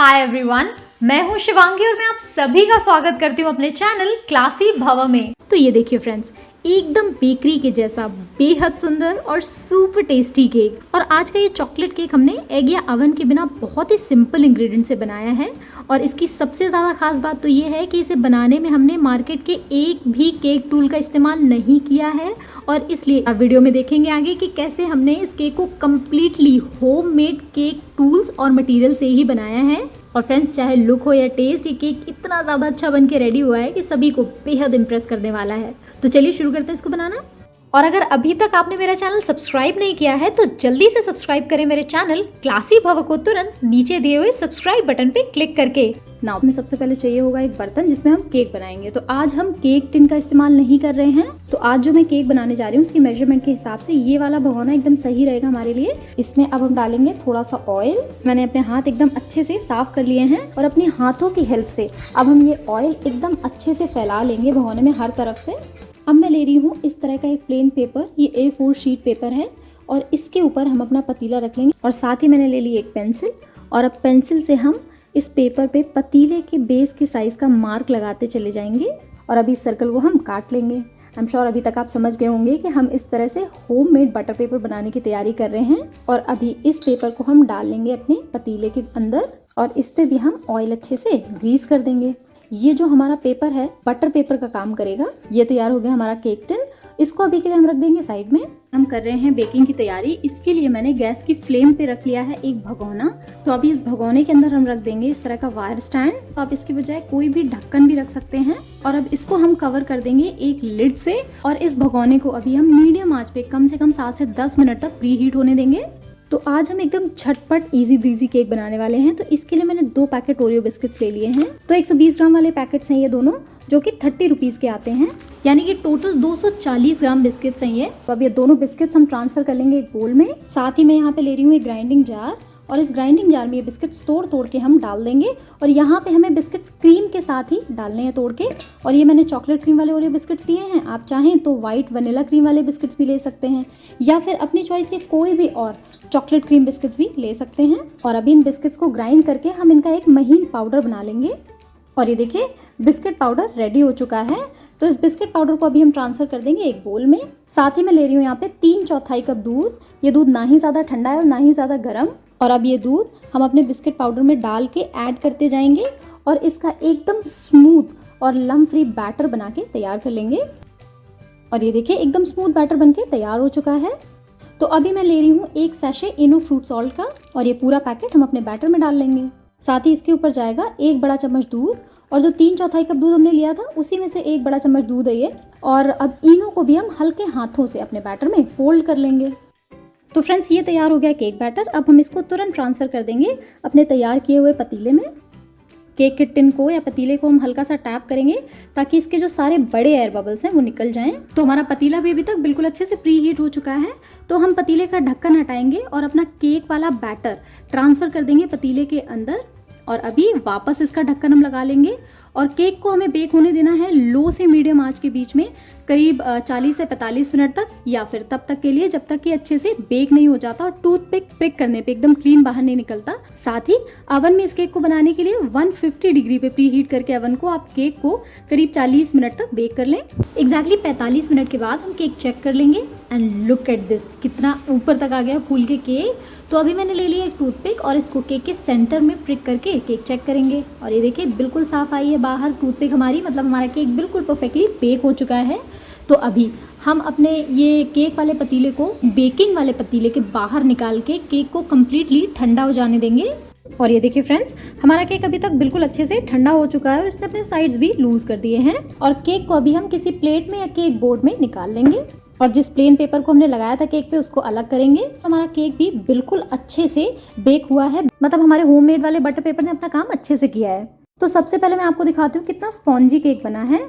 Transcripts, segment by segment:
Hi everyone, मैं हूं शिवांगी और मैं आप सभी का स्वागत करती हूं अपने चैनल क्लासी भव में। तो ये देखिए फ्रेंड्स, एकदम बेकरी के जैसा बेहद सुंदर और सुपर टेस्टी केक। और आज का ये चॉकलेट केक हमने एग या अवन के बिना बहुत ही सिंपल इंग्रेडिएंट से बनाया है। और इसकी सबसे ज़्यादा खास बात तो ये है कि इसे बनाने में हमने मार्केट के एक भी केक टूल का इस्तेमाल नहीं किया है। और इसलिए आप वीडियो में देखेंगे आगे कि कैसे हमने इस केक को कम्प्लीटली होममेड केक टूल्स और मटेरियल से ही बनाया है। और फ्रेंड्स, चाहे लुक हो या टेस्ट, ये केक इतना ज़्यादा अच्छा बन के रेडी हुआ है कि सभी को बेहद इम्प्रेस करने वाला है। तो चलिए शुरू करते हैं इसको बनाना। और अगर अभी तक आपने मेरा चैनल सब्सक्राइब नहीं किया है तो जल्दी से सब्सक्राइब करें मेरे चैनल क्लासी भव को तुरंत नीचे दिए हुए सब्सक्राइब बटन पे क्लिक करके। नाउ हमें सबसे पहले चाहिए होगा एक बर्तन जिसमें हम केक बनाएंगे। तो आज हम केक टिन का इस्तेमाल नहीं कर रहे हैं। तो आज जो मैं केक बनाने जा रही हूँ उसकी मेजरमेंट के हिसाब से ये वाला भगोना एकदम सही रहेगा हमारे लिए। इसमें अब हम डालेंगे थोड़ा सा ऑयल। मैंने अपने हाथ एकदम अच्छे से साफ कर लिए हैं और अपने हाथों की हेल्प से अब हम ये ऑयल एकदम अच्छे से फैला लेंगे भगोने में हर तरफ से। अब मैं ले रही हूँ इस तरह का एक प्लेन पेपर, ये A4 शीट पेपर है और इसके ऊपर हम अपना पतीला रख लेंगे। और साथ ही मैंने ले ली एक पेंसिल और अब पेंसिल से हम इस पेपर पे पतीले के बेस के साइज का मार्क लगाते चले जाएंगे। और अभी इस सर्कल को हम काट लेंगे। आई एम श्योर अभी तक आप समझ गए होंगे कि हम इस तरह से होममेड बटर पेपर बनाने की तैयारी कर रहे हैं। और अभी इस पेपर को हम डाल लेंगे अपने पतीले के अंदर और इस पे भी हम ऑयल अच्छे से ग्रीस कर देंगे। ये जो हमारा पेपर है बटर पेपर का काम करेगा। ये तैयार हो गया हमारा केक टिन। इसको अभी के लिए हम रख देंगे साइड में। हम कर रहे हैं बेकिंग की तैयारी। इसके लिए मैंने गैस की फ्लेम पे रख लिया है एक भगोना। तो अभी इस भगोने के अंदर हम रख देंगे इस तरह का वायर स्टैंड। तो आप इसकी बजाय कोई भी ढक्कन भी रख सकते हैं। और अब इसको हम कवर कर देंगे एक लिड से और इस भगोने को अभी हम मीडियम आंच पे कम से कम 7 से 10 मिनट तक प्री हीट होने देंगे। तो आज हम एकदम झटपट इजी ब्रीजी केक बनाने वाले हैं। तो इसके लिए मैंने 2 पैकेट ओरियो बिस्किट्स ले लिए हैं। तो 120 ग्राम वाले पैकेट्स हैं ये दोनों, जो कि 30 रुपीज़ के आते हैं, यानी कि टोटल 240 ग्राम बिस्किट्स हैं ये। तो अब ये दोनों बिस्किट्स हम ट्रांसफर कर लेंगे एक बोल में। साथ ही मैं यहाँ पे ले रही हूँ एक ग्राइंडिंग जार और इस ग्राइंडिंग जार में ये बिस्किट्स तोड़ तोड़ के हम डाल देंगे। और यहाँ पे हमें बिस्किट्स क्रीम के साथ ही डालने हैं तोड़ के। और ये मैंने चॉकलेट क्रीम वाले ओरियो बिस्किट्स लिए हैं। आप चाहें तो वाइट वनीला क्रीम वाले बिस्किट्स भी ले सकते हैं या फिर अपनी चॉइस के कोई भी और चॉकलेट क्रीम बिस्किट्स भी ले सकते हैं। और अभी इन बिस्किट्स को ग्राइंड करके हम इनका एक महीन पाउडर बना लेंगे। और ये देखिए बिस्किट पाउडर रेडी हो चुका है। तो इस बिस्किट पाउडर को अभी हम ट्रांसफर कर देंगे एक बोल में। साथ ही मैं ले रही हूँ यहाँ पे 3/4 कप दूध। ये दूध ना ही ज़्यादा ठंडा है और ना ही ज़्यादा गर्म। और अब ये दूध हम अपने बिस्किट पाउडर में डाल के ऐड करते जाएंगे और इसका एकदम स्मूथ और लम्प फ्री बैटर बना के तैयार कर लेंगे। और ये देखिए एकदम स्मूथ बैटर बन के तैयार हो चुका है। तो अभी मैं ले रही हूँ एक सैशे इनो फ्रूट सॉल्ट का और ये पूरा पैकेट हम अपने बैटर में डाल लेंगे। साथ ही इसके ऊपर जाएगा 1 बड़ा चम्मच दूध और जो 3/4 कप दूध हमने लिया था उसी में से 1 बड़ा चम्मच दूध है ये। और अब इनो को भी हम हल्के हाथों से अपने बैटर में फोल्ड कर लेंगे। तो फ्रेंड्स, ये तैयार हो गया केक बैटर। अब हम इसको तुरंत ट्रांसफ़र कर देंगे अपने तैयार किए हुए पतीले में। केक के टिन को या पतीले को हम हल्का सा टैप करेंगे ताकि इसके जो सारे बड़े एयर बबल्स हैं वो निकल जाएं। तो हमारा पतीला भी अभी तक बिल्कुल अच्छे से प्री हीट हो चुका है। तो हम पतीले का ढक्कन हटाएंगे और अपना केक वाला बैटर ट्रांसफ़र कर देंगे पतीले के अंदर। और अभी वापस इसका ढक्कन हम लगा लेंगे और केक को हमें बेक होने देना है लो से मीडियम आंच के बीच में करीब 40 से 45 मिनट तक, या फिर तब तक के लिए जब तक कि अच्छे से बेक नहीं हो जाता और टूथपिक प्रिक करने पे एकदम क्लीन बाहर नहीं निकलता। साथ ही अवन में इस केक को बनाने के लिए 150 डिग्री पे प्री हीट करके अवन को आप केक को करीब 40 मिनट तक बेक कर लें। एग्जैक्टली 45 मिनट के बाद हम केक चेक कर लेंगे एंड लुक एट दिस, कितना ऊपर तक आ गया फूल के केक। तो अभी मैंने ले लिया एक टूथपिक और इसको केक के सेंटर में प्रिक करके केक चेक करेंगे। और ये देखिए बिल्कुल साफ आई है बाहर टूथपिक हमारी, मतलब हमारा केक बिल्कुल परफेक्टली बेक हो चुका है। तो अभी हम अपने ये केक वाले पतीले को बेकिंग वाले पतीले के बाहर निकाल के केक को कम्प्लीटली ठंडा हो जाने देंगे। और ये देखिए फ्रेंड्स, हमारा केक अभी तक बिल्कुल अच्छे से ठंडा हो चुका है और इसने अपने साइड्स भी लूज कर दिए हैं। और केक को अभी हम किसी प्लेट में या केक बोर्ड में निकाल लेंगे और जिस प्लेन पेपर को हमने लगाया था केक पे उसको अलग करेंगे। हमारा केक भी बिल्कुल अच्छे से बेक हुआ है, मतलब हमारे होममेड वाले बटर पेपर ने अपना काम अच्छे से किया है। तो सबसे पहले मैं आपको दिखाती हूँ कितना स्पॉन्जी केक बना है।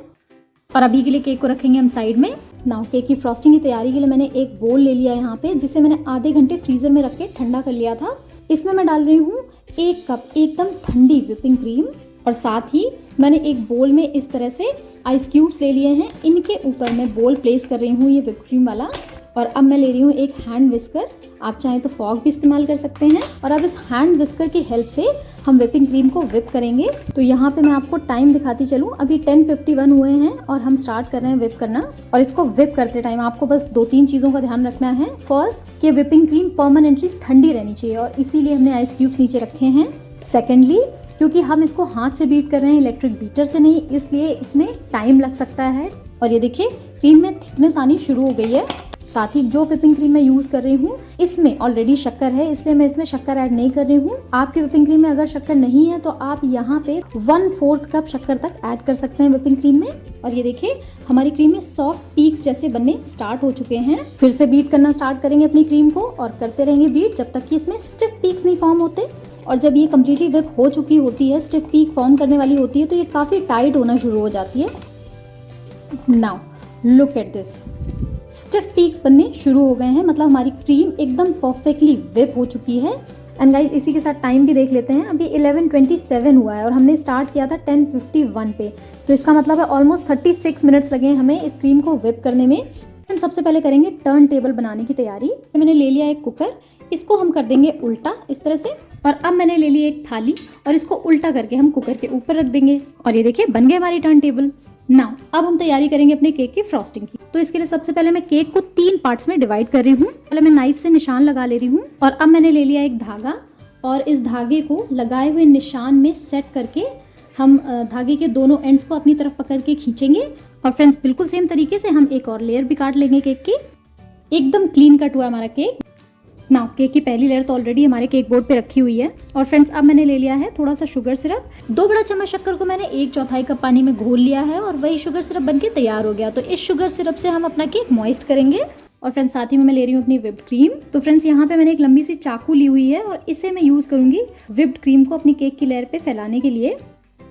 और अभी के लिए केक को रखेंगे हम साइड में। नाउ केक की फ्रॉस्टिंग की तैयारी के लिए मैंने एक बोल ले लिया यहाँ पे, जिसे मैंने आधे घंटे फ्रीजर में रख के ठंडा कर लिया था। इसमें मैं डाल रही हूँ 1 कप एकदम ठंडी व्हिपिंग क्रीम और साथ ही मैंने एक बोल में इस तरह से आइस क्यूब्स ले लिए हैं। इनके ऊपर मैं बोल प्लेस कर रही हूँ ये व्हिप क्रीम वाला। और अब मैं ले रही हूँ एक हैंड विस्कर, आप चाहें तो फॉग भी इस्तेमाल कर सकते हैं। और अब इस हैंड विस्कर की हेल्प से हम व्हिपिंग क्रीम को व्हिप करेंगे। तो यहाँ पे मैं आपको टाइम दिखाती चलूँ, अभी 10:51 हुए हैं और हम स्टार्ट कर रहे हैं व्हिप करना। और इसको व्हिप करते टाइम आपको बस 2-3 चीज़ों का ध्यान रखना है। फर्स्ट कि व्हिपिंग क्रीम परमानेंटली ठंडी रहनी चाहिए और इसीलिए हमने आइस क्यूब्स नीचे रखे हैं। सेकेंडली क्योंकि हम इसको हाथ से बीट कर रहे हैं, इलेक्ट्रिक बीटर से नहीं, इसलिए इसमें टाइम लग सकता है। और ये देखिए क्रीम में थिकनेस आनी शुरू हो गई है। साथ ही जो व्हिपिंग क्रीम मैं यूज़ कर रही हूँ इसमें ऑलरेडी शक्कर है, इसलिए मैं इसमें शक्कर ऐड नहीं कर रही हूँ। आपकी व्हिपिंग क्रीम में अगर शक्कर नहीं है तो आप यहाँ पे 1/4 कप शक्कर तक ऐड कर सकते हैं व्हिपिंग क्रीम में। और ये देखिए हमारी क्रीम में सॉफ्ट पीक्स जैसे बनने स्टार्ट हो चुके हैं। फिर से बीट करना स्टार्ट करेंगे अपनी क्रीम को और करते रहेंगे बीट जब तक कि इसमें स्टिफ पीक्स नहीं फॉर्म होते। और जब ये कम्प्लीटली व्हिप हो चुकी होती है, स्टिफ पीक फॉर्म करने वाली होती है, तो ये काफ़ी टाइट होना शुरू हो जाती है। Now look at this, stiff peaks बनने शुरू हो गए हैं, मतलब हमारी क्रीम एकदम परफेक्टली व्हिप हो चुकी है। एंड गाइस इसी के साथ टाइम भी देख लेते हैं, अभी 11:27 हुआ है और हमने स्टार्ट किया था 10:51 पे, तो इसका मतलब है ऑलमोस्ट 36 मिनट्स लगे हमें इस क्रीम को व्हिप करने में। हम सबसे पहले करेंगे टर्न टेबल बनाने की तैयारी। मैंने ले लिया एक कुकर, इसको हम कर देंगे उल्टा इस तरह से। और अब मैंने ले ली एक थाली और इसको उल्टा करके हम कुकर के ऊपर रख देंगे। और ये देखिए बन गए हमारी टर्न टेबल। नाउ अब हम तैयारी करेंगे अपने केक की फ्रॉस्टिंग की। तो इसके लिए सबसे पहले मैं केक को 3 पार्ट्स में डिवाइड कर रही हूँ। पहले मैं नाइफ से निशान लगा ले रही हूँ और अब मैंने ले लिया एक धागा और इस धागे को लगाए हुए निशान में सेट करके हम धागे के दोनों एंड्स को अपनी तरफ पकड़ के खींचेंगे। और फ्रेंड्स बिल्कुल सेम तरीके से हम एक और लेयर भी काट लेंगे केक की। एकदम क्लीन कट हुआ हमारा केक। नाउ केक की पहली लेयर तो ऑलरेडी हमारे केक बोर्ड पे रखी हुई है। और फ्रेंड्स अब मैंने ले लिया है थोड़ा सा शुगर सिरप। 2 बड़ा चम्मच शक्कर को मैंने 1/4 कप पानी में घोल लिया है और वही शुगर सिरप बनके तैयार हो गया। तो इस शुगर सिरप से हम अपना केक मॉइस्ट करेंगे। और फ्रेंड्स साथ ही में मैं ले रही हूँ अपनी व्हिप्ड क्रीम। तो फ्रेंड्स यहाँ पे मैंने एक लंबी सी चाकू ली हुई है और इसे मैं यूज़ करूँगी व्हिप्ड क्रीम को अपनी केक की लेयर पे फैलाने के लिए।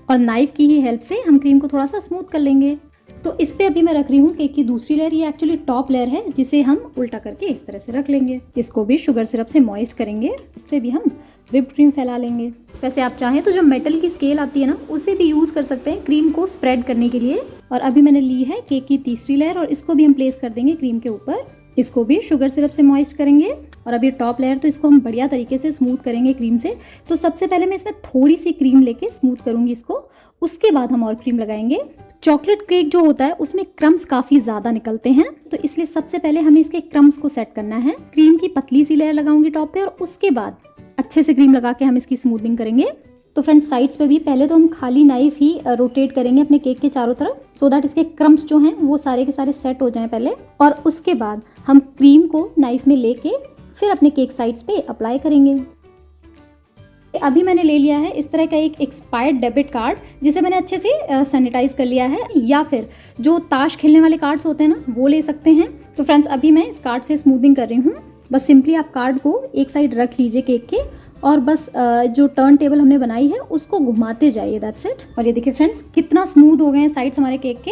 और नाइफ की ही हेल्प से हम क्रीम को थोड़ा सा स्मूथ कर लेंगे। तो इस पे अभी मैं रख रही हूँ केक की दूसरी लेयर। ये एक्चुअली टॉप लेयर है जिसे हम उल्टा करके इस तरह से रख लेंगे। इसको भी शुगर सिरप से मॉइस्ट करेंगे। इस पे भी हम व्हिप्ड क्रीम फैला लेंगे। वैसे आप चाहें तो जो मेटल की स्केल आती है ना, उसे भी यूज़ कर सकते हैं क्रीम को स्प्रेड करने के लिए। और अभी मैंने ली है केक की तीसरी लेयर और इसको भी हम प्लेस कर देंगे क्रीम के ऊपर। इसको भी शुगर सिरप से मॉइस्ट करेंगे। और अब ये टॉप लेयर तो इसको हम बढ़िया तरीके से स्मूथ करेंगे क्रीम से। तो सबसे पहले मैं इसमें थोड़ी सी क्रीम लेके स्मूथ करूंगी इसको, उसके बाद हम और क्रीम लगाएंगे। चॉकलेट केक जो होता है उसमें क्रम्स काफ़ी ज़्यादा निकलते हैं, तो इसलिए सबसे पहले हमें इसके क्रम्स को सेट करना है। क्रीम की पतली सी लेयर लगाऊंगी टॉप पे और उसके बाद अच्छे से क्रीम लगा के हम इसकी स्मूथनिंग करेंगे। तो फ्रेंड्स साइड्स पे भी पहले तो हम खाली नाइफ ही रोटेट करेंगे अपने केक के चारों तरफ, सो दैट इसके क्रम्स जो हैं वो सारे के सारे सेट हो जाएं पहले। और उसके बाद हम क्रीम को नाइफ में लेके फिर अपने केक साइड्स पे अप्लाई करेंगे। अभी मैंने ले लिया है इस तरह का एक एक्सपायर्ड डेबिट कार्ड, जिसे मैंने अच्छे से सैनिटाइज कर लिया है, या फिर जो ताश खेलने वाले कार्ड्स होते हैं ना, वो ले सकते हैं। तो फ्रेंड्स अभी मैं इस कार्ड से स्मूथिंग कर रही हूँ। बस सिंपली आप कार्ड को एक साइड रख लीजिए केक के और बस जो टर्न टेबल हमने बनाई है उसको घुमाते जाइए, दैट्स इट। और ये देखिए फ्रेंड्स कितना स्मूथ हो गए हैं साइड्स हमारे केक के।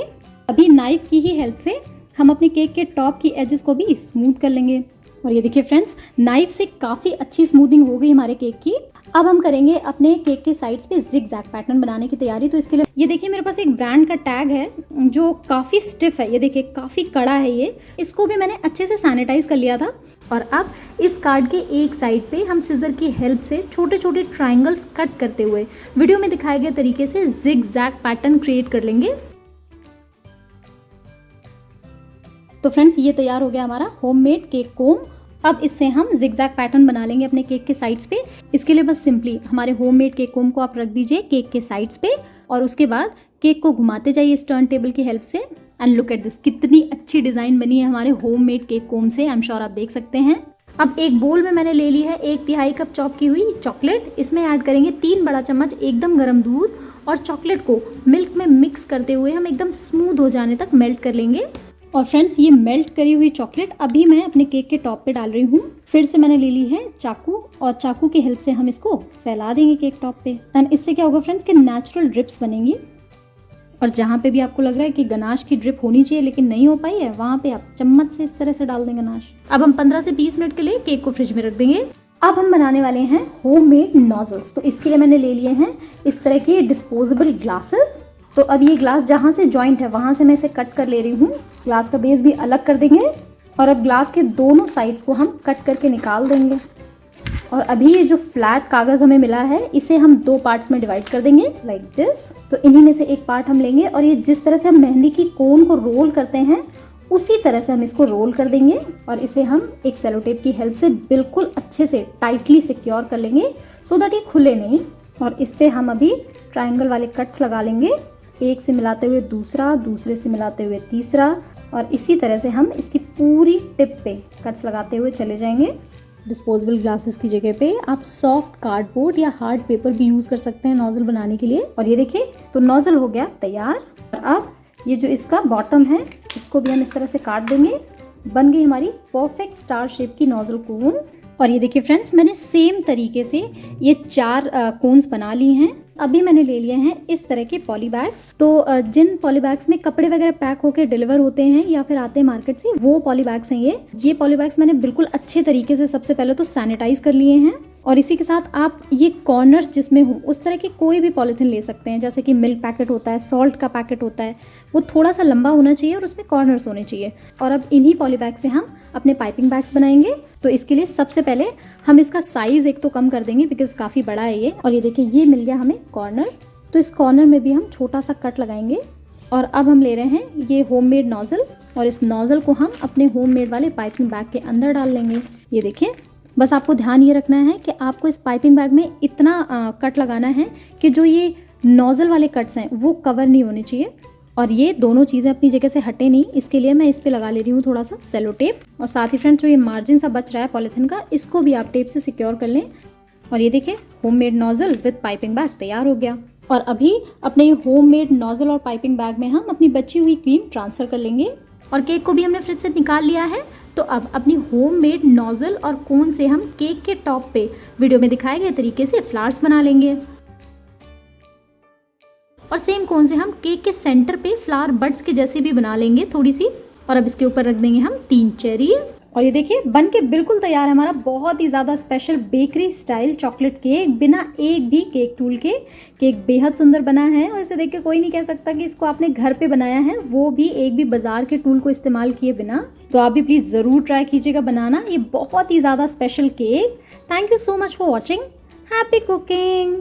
अभी नाइफ की ही हेल्प से हम अपने केक के टॉप की एजेस को भी स्मूथ कर लेंगे। और ये देखिए फ्रेंड्स नाइफ से काफ़ी अच्छी स्मूथिंग हो गई हमारे केक की। अब हम करेंगे अपने केक के साइड्स पे जिग-जैग पैटर्न बनाने की तैयारी। तो इसके लिए ये देखिए मेरे पास एक ब्रांड का टैग है जो काफ़ी स्टिफ है, ये देखिए काफ़ी कड़ा है ये। इसको भी मैंने अच्छे से सैनिटाइज कर लिया था। और अब इस कार्ड के एक साइड पे हम सिजर की हेल्प से छोटे छोटे ट्रायंगल्स कट करते हुए वीडियो में दिखाए गए तरीके से जिग-जैग पैटर्न क्रिएट कर लेंगे। तो फ्रेंड्स ये तैयार हो गया हमारा होममेड केक कोम। अब इससे हम जिगजैग पैटर्न बना लेंगे अपने केक के साइड्स पे। इसके लिए बस सिंपली हमारे होममेड केक कोम को आप रख दीजिए केक के साइड्स पे और उसके बाद केक को घुमाते जाइए इस टर्न टेबल की हेल्प से। एंड लुक एट दिस, कितनी अच्छी डिज़ाइन बनी है हमारे होममेड केक कोम से। आई एम श्योर आप देख सकते हैं। अब एक बोल में मैंने ले ली है 1/3 कप चॉप की हुई चॉकलेट। इसमें ऐड करेंगे 3 बड़ा चम्मच एकदम गर्म दूध और चॉकलेट को मिल्क में मिक्स करते हुए हम एकदम स्मूथ हो जाने तक मेल्ट कर लेंगे। और फ्रेंड्स ये मेल्ट करी हुई चॉकलेट अभी मैं अपने केक के टॉप पे डाल रही हूँ। फिर से मैंने ले ली है चाकू और चाकू की हेल्प से हम इसको फैला देंगे केक टॉप पे। एंड इससे क्या होगा फ्रेंड्स कि नेचुरल ड्रिप्स बनेंगी। और जहाँ पे भी आपको लग रहा है कि गनाश की ड्रिप होनी चाहिए लेकिन नहीं हो पाई है, वहाँ पे आप चम्मच से इस तरह से डाल देंगे गनाश। अब हम 15 से 20 मिनट के लिए केक को फ्रिज में रख देंगे। अब हम बनाने वाले हैं होममेड नॉजल्स। तो इसके लिए मैंने ले लिए हैं इस तरह के डिस्पोजेबल ग्लासेस। तो अब ये ग्लास जहाँ से जॉइंट है वहाँ से मैं इसे कट कर ले रही हूँ। ग्लास का बेस भी अलग कर देंगे और अब ग्लास के दोनों साइड्स को हम कट करके निकाल देंगे। और अभी ये जो फ्लैट कागज़ हमें मिला है इसे हम 2 पार्ट्स में डिवाइड कर देंगे लाइक दिस। तो इन्हीं में से एक पार्ट हम लेंगे और ये जिस तरह से हम मेहंदी की कोन को रोल करते हैं उसी तरह से हम इसको रोल कर देंगे और इसे हम एक सेलो टेप की हेल्प से बिल्कुल अच्छे से टाइटली सिक्योर कर लेंगे सो दैट ये खुले नहीं। और इस पर हम अभी ट्रायंगल वाले कट्स लगा लेंगे, एक से मिलाते हुए दूसरा, दूसरे से मिलाते हुए तीसरा, और इसी तरह से हम इसकी पूरी टिप पे कट्स लगाते हुए चले जाएंगे। डिस्पोजेबल ग्लासेस की जगह पे आप सॉफ्ट कार्डबोर्ड या हार्ड पेपर भी यूज़ कर सकते हैं नोजल बनाने के लिए। और ये देखिए तो नोजल हो गया तैयार। और अब ये जो इसका बॉटम है इसको भी हम इस तरह से काट देंगे, बन गई हमारी परफेक्ट स्टार शेप की नोजल कोन। और ये देखिए फ्रेंड्स, मैंने सेम तरीके से ये 4 कोन्स बना ली हैं। अभी मैंने ले लिए हैं इस तरह के पॉली बैग्स। तो जिन पॉली बैग्स में कपड़े वगैरह पैक होकर डिलीवर होते हैं या फिर आते हैं मार्केट से, वो पॉली बैग्स हैं ये पॉली बैग्स मैंने बिल्कुल अच्छे तरीके से सबसे पहले तो सैनिटाइज कर लिए हैं। और इसी के साथ आप ये कॉर्नर्स जिसमें हो उस तरह के कोई भी पॉलीथिन ले सकते हैं, जैसे कि मिल्क पैकेट होता है, सॉल्ट का पैकेट होता है, वो थोड़ा सा लंबा होना चाहिए और उसमें कॉर्नर्स होने चाहिए। और अब इन्हीं पॉली बैग से हम अपने पाइपिंग बैग्स बनाएंगे। तो इसके लिए सबसे पहले हम इसका साइज एक तो कम कर देंगे बिकॉज काफ़ी बड़ा है ये। और ये देखिए ये मिल गया हमें कॉर्नर, तो इस कॉर्नर में भी हम छोटा सा कट लगाएंगे। और अब हम ले रहे हैं ये होममेड नोजल और इस नोजल को हम अपने होममेड वाले पाइपिंग बैग के अंदर डाल लेंगे। ये देखिए, बस आपको ध्यान ये रखना है कि आपको इस पाइपिंग बैग में इतना कट लगाना है कि जो ये नोजल वाले कट्स हैं वो कवर नहीं होने चाहिए और ये दोनों चीज़ें अपनी जगह से हटे नहीं। इसके लिए मैं इस पे लगा ले रही हूँ थोड़ा सा सेलो टेप। और साथ ही फ्रेंड्स, जो ये मार्जिन सा बच रहा है पॉलीथिन का, इसको भी आप टेप से सिक्योर कर लें। और ये देखिए homemade nozzle with piping bag तैयार हो गया। और अभी अपने होममेड नोजल और पाइपिंग बैग में हम अपनी बची हुई क्रीम ट्रांसफ़र कर लेंगे। और केक को भी हमने फ्रिज से निकाल लिया है। तो अब अपनी होममेड नोजल और कोन से हम केक के टॉप पे वीडियो में दिखाए गए तरीके से फ्लावर्स बना लेंगे। और सेम कोन से हम केक के सेंटर पे फ्लावर बड्स के जैसे भी बना लेंगे थोड़ी सी। और अब इसके ऊपर रख देंगे हम 3 चेरीज। और ये देखिए बन के बिल्कुल तैयार है हमारा बहुत ही ज़्यादा special bakery style chocolate cake, बिना एक भी केक टूल के। केक बेहद सुंदर बना है और इसे देख के कोई नहीं कह सकता कि इसको आपने घर पे बनाया है, वो भी एक भी बाजार के टूल को इस्तेमाल किए बिना। तो आप भी प्लीज़ ज़रूर ट्राई कीजिएगा बनाना ये बहुत ही ज़्यादा special cake. Thank you so much for watching. Happy cooking.